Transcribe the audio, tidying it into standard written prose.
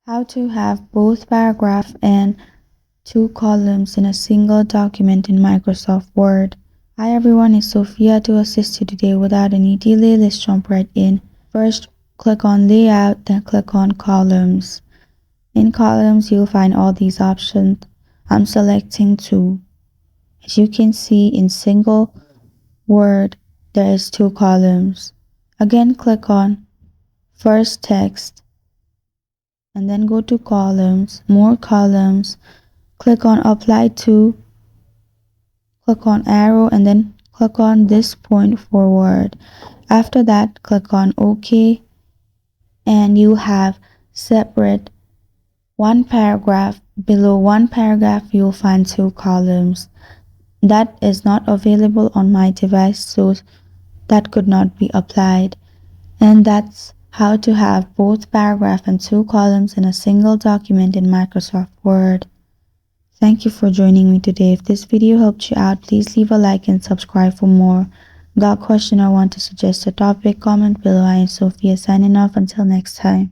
How to have both paragraph and two columns in a single document in Microsoft Word. Hi everyone, it's Sophia to assist you today. Without any delay, let's jump right in. First, click on Layout, then click on Columns. In Columns, you'll find all these options. I'm selecting two. As you can see, in single Word, there is two columns. Again, click on First Text, and then go to Columns, More Columns, click on Apply To, click on Arrow, and then click on this point forward. After that, click on OK, and you have separate one paragraph. Below one paragraph, you'll find two columns. That is not available on my device, so that could not be applied. And that's how to have both paragraph and two columns in a single document in Microsoft Word. Thank you for joining me today. If this video helped you out, please leave a like and subscribe for more. Got a question or want to suggest a topic? Comment below. I am Sophia signing off. Until next time.